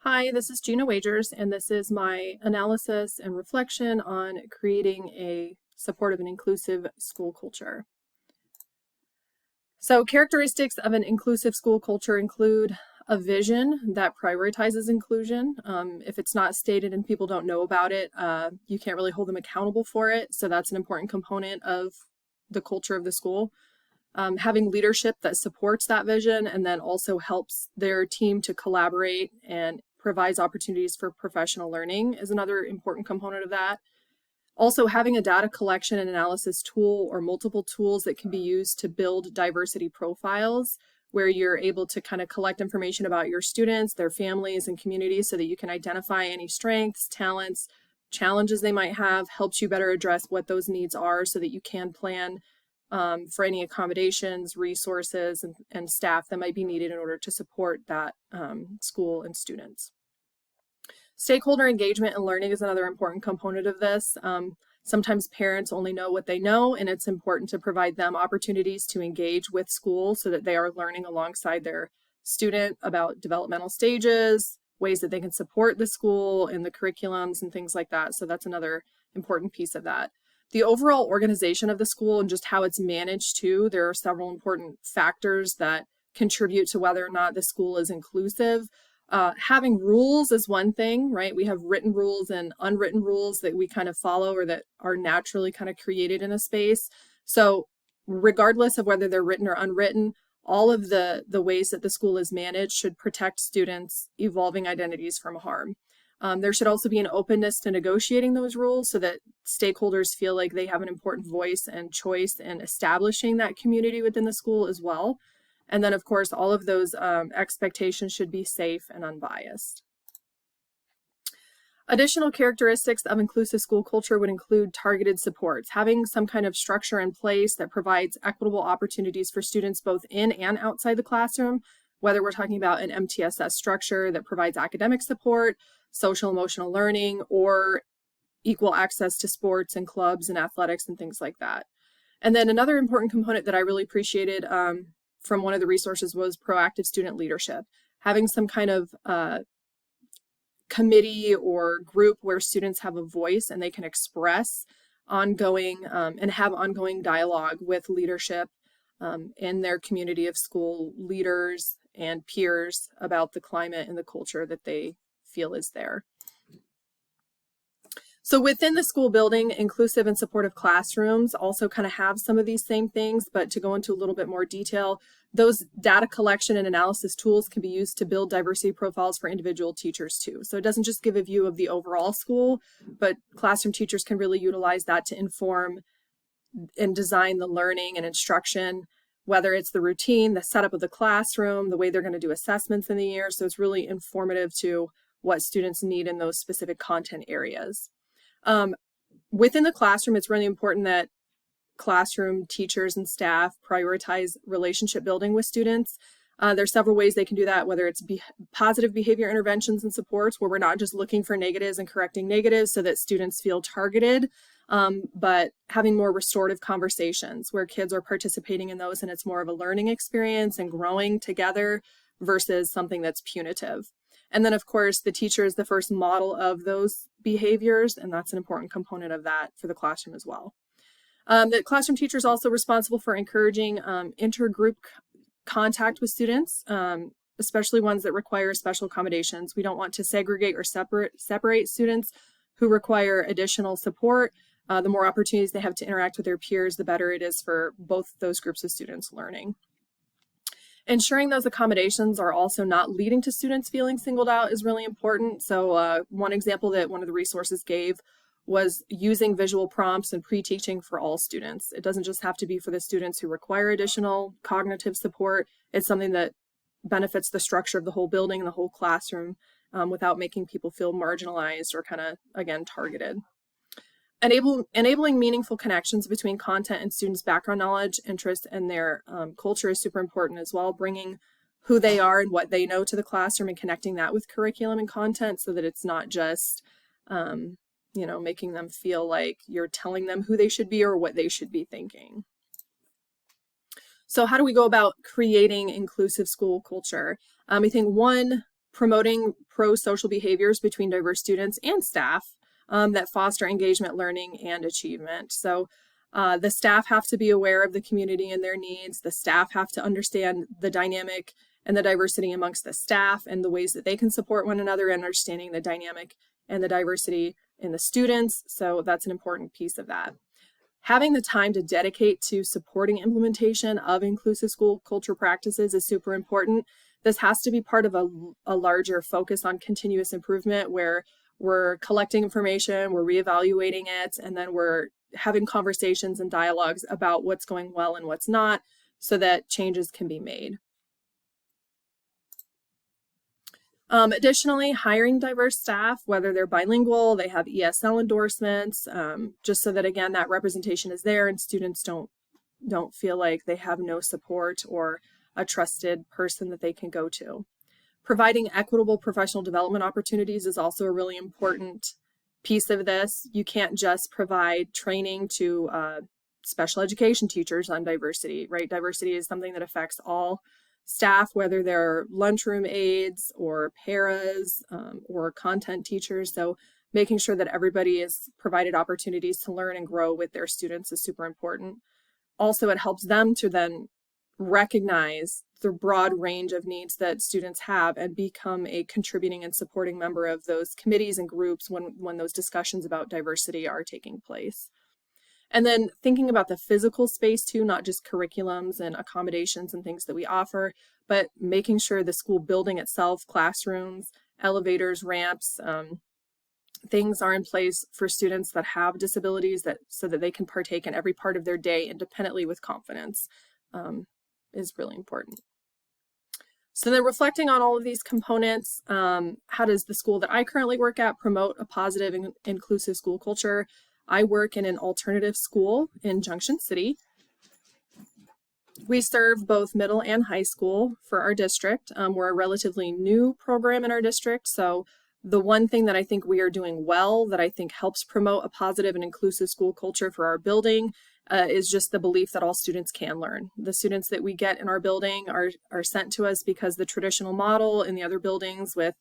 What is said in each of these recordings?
Hi, this is Gina Wagers, and this is my analysis and reflection on creating a supportive and inclusive school culture. So characteristics of an inclusive school culture include a vision that prioritizes inclusion. If it's not stated and people don't know about it, you can't really hold them accountable for it. So that's an important component of the culture of the school. Having leadership that supports that vision and then also helps their team to collaborate and provides opportunities for professional learning is another important component of that. Also, having a data collection and analysis tool or multiple tools that can be used to build diversity profiles, where you're able to kind of collect information about your students, their families, and communities so that you can identify any strengths, talents, challenges they might have, helps you better address what those needs are so that you can plan for any accommodations, resources, and staff that might be needed in order to support that school and students. Stakeholder engagement and learning is another important component of this. Sometimes parents only know what they know, and it's important to provide them opportunities to engage with school so that they are learning alongside their student about developmental stages, ways that they can support the school and the curriculums and things like that. So that's another important piece of that. The overall organization of the school and just how it's managed too, there are several important factors that contribute to whether or not the school is inclusive. Having rules is one thing, right? We have written rules and unwritten rules that we kind of follow or that are naturally kind of created in a space. So regardless of whether they're written or unwritten, all of the ways that the school is managed should protect students' evolving identities from harm. There should also be an openness to negotiating those rules so that stakeholders feel like they have an important voice and choice in establishing that community within the school as well. And then, of course, all of those expectations should be safe and unbiased. Additional characteristics of inclusive school culture would include targeted supports, having some kind of structure in place that provides equitable opportunities for students both in and outside the classroom, whether we're talking about an MTSS structure that provides academic support, social emotional learning, or equal access to sports and clubs and athletics and things like that. And then another important component that I really appreciated from one of the resources was proactive student leadership, having some kind of committee or group where students have a voice and they can express ongoing and have ongoing dialogue with leadership in their community of school leaders and peers about the climate and the culture that they feel is there. So within the school building, inclusive and supportive classrooms also kind of have some of these same things, but to go into a little bit more detail, those data collection and analysis tools can be used to build diversity profiles for individual teachers too. So it doesn't just give a view of the overall school, but classroom teachers can really utilize that to inform and design the learning and instruction, whether it's the routine, the setup of the classroom, the way they're going to do assessments in the year. So it's really informative to what students need in those specific content areas. Within the classroom, it's really important that classroom teachers and staff prioritize relationship building with students. There's several ways they can do that, whether it's positive behavior interventions and supports, where we're not just looking for negatives and correcting negatives so that students feel targeted, but having more restorative conversations where kids are participating in those and it's more of a learning experience and growing together versus something that's punitive. And then, of course, the teacher is the first model of those behaviors, and that's an important component of that for the classroom as well. The classroom teacher is also responsible for encouraging intergroup contact with students, especially ones that require special accommodations. We don't want to segregate or separate students who require additional support. The more opportunities they have to interact with their peers, the better it is for both those groups of students learning. Ensuring those accommodations are also not leading to students feeling singled out is really important. So one example that one of the resources gave was using visual prompts and pre-teaching for all students. It doesn't just have to be for the students who require additional cognitive support. It's something that benefits the structure of the whole building and the whole classroom without making people feel marginalized or kind of, again, targeted. Enabling meaningful connections between content and students' background knowledge, interest, and their culture is super important as well. Bringing who they are and what they know to the classroom and connecting that with curriculum and content so that it's not just, making them feel like you're telling them who they should be or what they should be thinking. So how do we go about creating inclusive school culture? I think one promoting pro-social behaviors between diverse students and staff that foster engagement, learning, and achievement. So the staff have to be aware of the community and their needs. The staff have to understand the dynamic and the diversity amongst the staff and the ways that they can support one another, and understanding the dynamic and the diversity in the students. So that's an important piece of that. Having the time to dedicate to supporting implementation of inclusive school culture practices is super important. This has to be part of a larger focus on continuous improvement, where we're collecting information, we're reevaluating it, and then we're having conversations and dialogues about what's going well and what's not, so that changes can be made. Additionally, hiring diverse staff, whether they're bilingual, they have ESL endorsements, just so that, again, that representation is there and students don't feel like they have no support or a trusted person that they can go to. Providing equitable professional development opportunities is also a really important piece of this. You can't just provide training to special education teachers on diversity, right? Diversity is something that affects all staff, whether they're lunchroom aides or paras or content teachers. So making sure that everybody is provided opportunities to learn and grow with their students is super important. Also, it helps them to then recognize the broad range of needs that students have and become a contributing and supporting member of those committees and groups when those discussions about diversity are taking place. And then thinking about the physical space too, not just curriculums and accommodations and things that we offer, but making sure the school building itself, classrooms, elevators, ramps, things are in place for students that have disabilities, so that they can partake in every part of their day independently with confidence, is really important. So then, reflecting on all of these components, how does the school that I currently work at promote a positive and inclusive school culture? I work in an alternative school in Junction City. We serve both middle and high school for our district. We're a relatively new program in our district, so the one thing that I think we are doing well, that I think helps promote a positive and inclusive school culture for our building, is just the belief that all students can learn. The students that we get in our building are sent to us because the traditional model in the other buildings with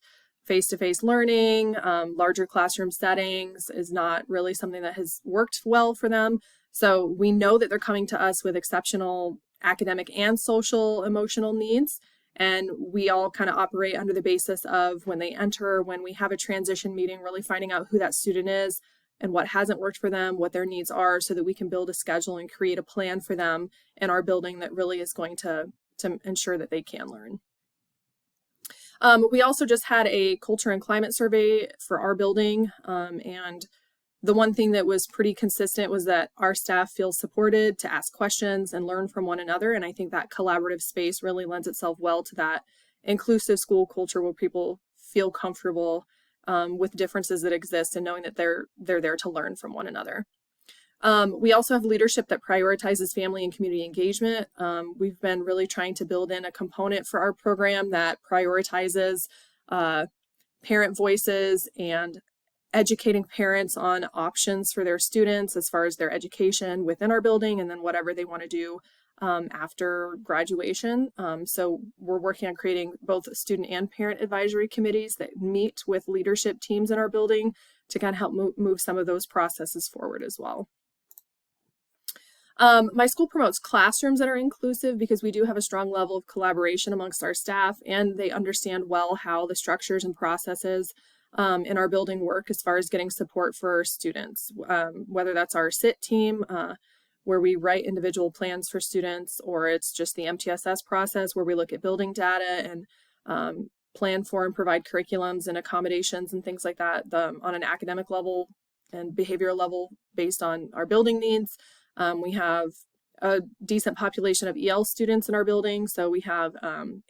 face-to-face learning, larger classroom settings is not really something that has worked well for them. So we know that they're coming to us with exceptional academic and social emotional needs. And we all kind of operate under the basis of when they enter, when we have a transition meeting, really finding out who that student is and what hasn't worked for them, what their needs are, so that we can build a schedule and create a plan for them in our building that really is going to ensure that they can learn. We also just had a culture and climate survey for our building, and the one thing that was pretty consistent was that our staff feels supported to ask questions and learn from one another, and I think that collaborative space really lends itself well to that inclusive school culture where people feel comfortable with differences that exist and knowing that they're there to learn from one another. We also have leadership that prioritizes family and community engagement. We've been really trying to build in a component for our program that prioritizes parent voices and educating parents on options for their students as far as their education within our building, and then whatever they want to do after graduation. So we're working on creating both student and parent advisory committees that meet with leadership teams in our building to kind of help move some of those processes forward as well. My school promotes classrooms that are inclusive because we do have a strong level of collaboration amongst our staff, and they understand well how the structures and processes in our building work as far as getting support for our students, whether that's our SIT team, where we write individual plans for students, or it's just the MTSS process where we look at building data and plan for and provide curriculums and accommodations and things like that on an academic level and behavioral level based on our building needs. We have a decent population of EL students in our building, so we have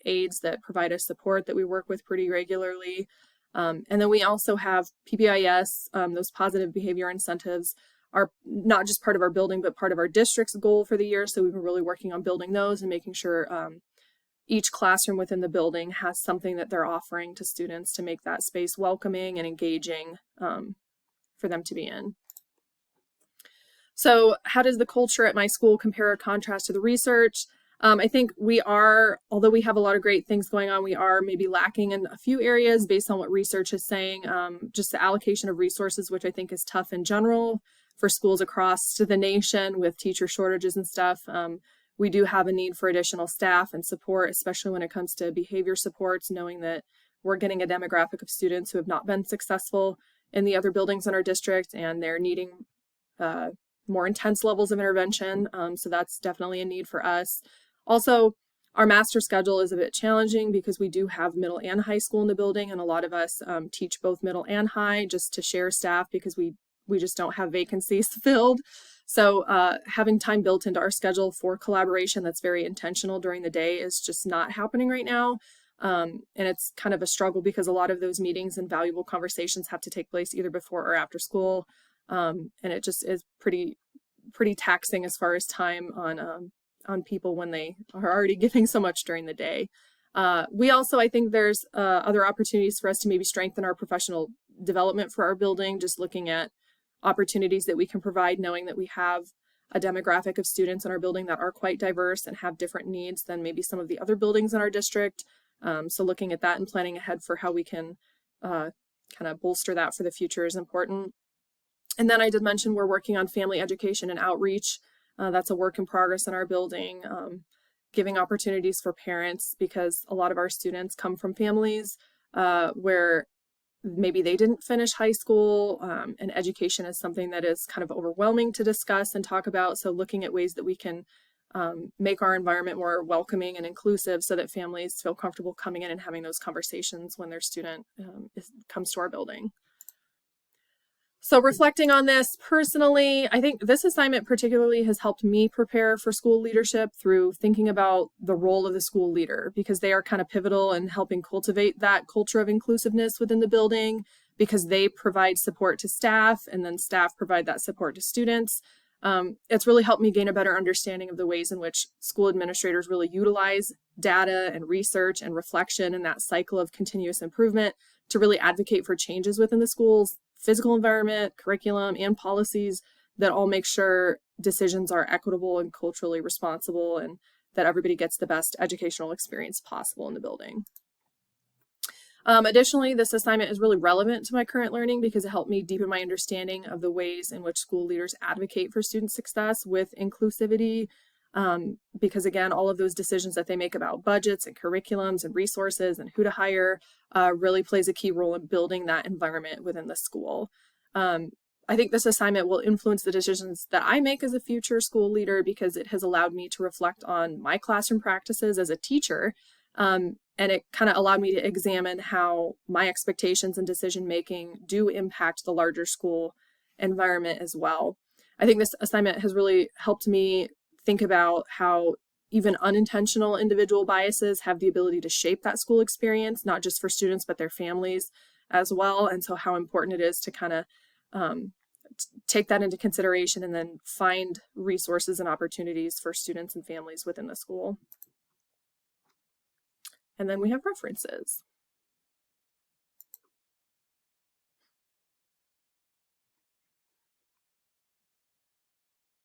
aides that provide us support that we work with pretty regularly. And then we also have PBIS, those positive behavior incentives are not just part of our building, but part of our district's goal for the year. So we've been really working on building those and making sure each classroom within the building has something that they're offering to students to make that space welcoming and engaging for them to be in. So how does the culture at my school compare or contrast to the research? I think we are, although we have a lot of great things going on, we are maybe lacking in a few areas based on what research is saying. Just the allocation of resources, which I think is tough in general for schools across the nation with teacher shortages and stuff. We do have a need for additional staff and support, especially when it comes to behavior supports, knowing that we're getting a demographic of students who have not been successful in the other buildings in our district, and they're needing more intense levels of intervention. So that's definitely a need for us. Also, our master schedule is a bit challenging because we do have middle and high school in the building, and a lot of us teach both middle and high just to share staff because we just don't have vacancies filled. So having time built into our schedule for collaboration that's very intentional during the day is just not happening right now. And it's kind of a struggle because a lot of those meetings and valuable conversations have to take place either before or after school. And it just is pretty taxing as far as time on people when they are already giving so much during the day. We also, I think there's other opportunities for us to maybe strengthen our professional development for our building, just looking at opportunities that we can provide, knowing that we have a demographic of students in our building that are quite diverse and have different needs than maybe some of the other buildings in our district. So looking at that and planning ahead for how we can kind of bolster that for the future is important. And then I did mention we're working on family education and outreach. That's a work in progress in our building, giving opportunities for parents because a lot of our students come from families where maybe they didn't finish high school, and education is something that is kind of overwhelming to discuss and talk about. So looking at ways that we can make our environment more welcoming and inclusive so that families feel comfortable coming in and having those conversations when their student comes to our building. So reflecting on this personally, I think this assignment particularly has helped me prepare for school leadership through thinking about the role of the school leader, because they are kind of pivotal in helping cultivate that culture of inclusiveness within the building, because they provide support to staff and then staff provide that support to students. It's really helped me gain a better understanding of the ways in which school administrators really utilize data and research and reflection and that cycle of continuous improvement to really advocate for changes within the schools, physical environment, curriculum, and policies that all make sure decisions are equitable and culturally responsible and that everybody gets the best educational experience possible in the building. Additionally, this assignment is really relevant to my current learning because it helped me deepen my understanding of the ways in which school leaders advocate for student success with inclusivity. Because again, all of those decisions that they make about budgets and curriculums and resources and who to hire really plays a key role in building that environment within the school. I think this assignment will influence the decisions that I make as a future school leader because it has allowed me to reflect on my classroom practices as a teacher. And it kind of allowed me to examine how my expectations and decision making do impact the larger school environment as well. I think this assignment has really helped me think about how even unintentional individual biases have the ability to shape that school experience, not just for students, but their families as well. And so how important it is to kind of take that into consideration and then find resources and opportunities for students and families within the school. And then we have references.